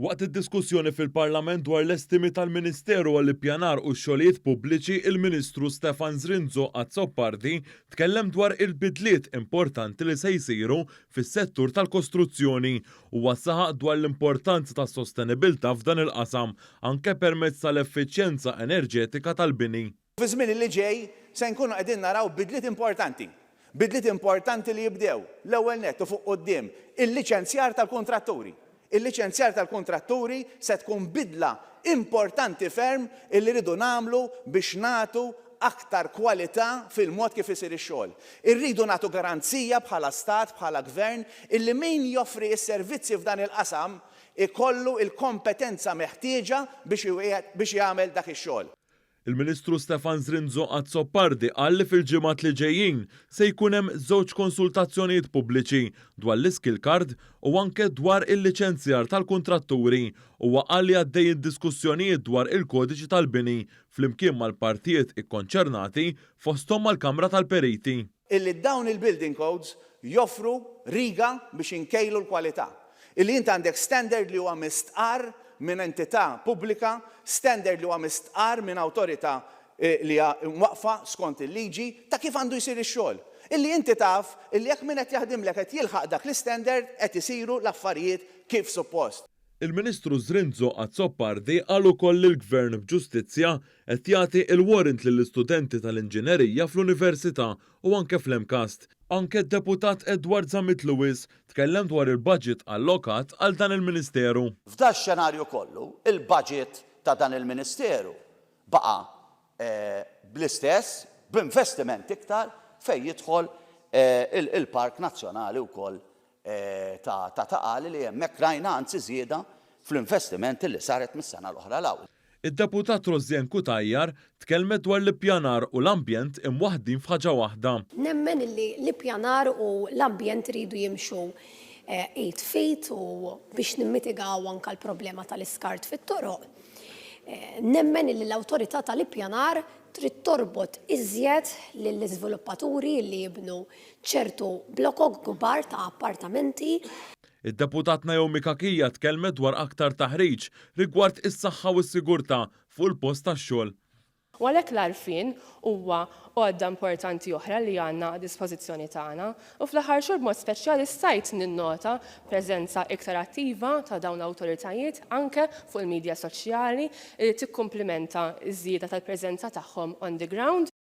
Waqt id-diskussjoni fil-Parlament dwar l-estimi tal-Ministeru għall-ippjanar u x-xogħlijiet pubbliċi, il-Ministru Stefan Zrinzo Azzopardi tkellem dwar il-bidliet importanti li se jsiru fis-settur tal-kostruzzjoni u wassaħaq dwar l-importanza tas-sostenibilità f'dan il-qasam anke permezz tal-effiċjenza enerġetika tal-bini. Fi żmien li ġej se nkunu qegħdin naraw bidliet importanti. Bidliet importanti li jibdew l-ewwel nett u fuq quddiem il-liċenzjar tal-kontratturi. Il-liċenzjar tal-kontratturi se tkun bidla importanti ferm illi rridu nagħmlu biex nagħtu aktar kwalità fil-mod kif isir ix-xogħol. Irridu nagħtu garanzija bħala stat, bħala gvern, illi min joffri s-servizzi f'dan il-qasam ikollu il-kompetenza meħtieġa biex jagħmel dak ix-xogħol. Il-Ministru Stefan Zrinzo Azzopardi qal li fil-ġimgħat li ġejjin se jkun hemm żewġ konsultazzjonijiet pubbliċi dwar l-iskill card u anke dwar il-liċenzjar tal-kuntratturi u qal li għaddej diskussjonijiet dwar il-kodiċi tal-bini flimkien mal-partijiet ikkonċernati fosthom mal-Kamra tal-Periti. Illi dawn il-building codes joffru riga biex inkejlu l-kwalità. Illi inti għandek standard li huwa mistqar minn entità pubblika, standard li huwa mistqar minn awtorità li hija waqfa skont il-liġi ta' kif għandu jsir ix-xogħol. Illi inti taf illi jekk min qed jaħdimlek qed jilħaq dak l-istandard qed isiru l-affarijiet kif suppost. Il-Ministru Zrinzo Azzopardi qal ukoll li l-Gvern b'Ġustizzja qed jagħti il-warrant lill-istudenti tal-inġinerija fl-Università u anke fl-Emkast. Anke d-deputat Edward Zamit Lewis tkellem dwar il-budget allokat għal dan il-Ministeru. F'dan xenarju kollu, il-budget ta' dan il-Ministeru baqa' bl-istess, b'investiment iktar fejn jidħol il-Park Nazzjonali wkoll ta' Taqali li hemmhekk rajna anzi żieda fl-investimenti li saret mis-sena l-oħra l-ewwel. Id-deputat Rożjen Kutajjar tkellmet dwar l-ippjanar u l-ambjent imwaħdin f'ħaġa waħda. Nemmen li l-ippjanar u l-ambjent ridu jimxu 8 feet u biex nimmitigaw anke l-problema tal-iskart fit-toroq. Nemmen li l-awtorità tal-ippjanar trid torbot iżjed lill-iżviluppaturi li jibnu ċertu blokok kbar ta' appartamenti. Id-deputat Naomi Kakija tkellmet dwar aktar taħriġ rigward is-saħħa u s-sigurtà fuq il-post tax-xogħol. U għalhekk l-għarfien huwa għodda importanti oħra li għandna a dispożizzjoni tagħna u fl-aħħar xhur b'mod speċjali stajt ninnota preżenza iktar attiva ta' dawn l-awtoritajiet anke fuq il-medja soċjali li tikkumplimenta ż-żieda tal-preżenza tagħhom on the ground.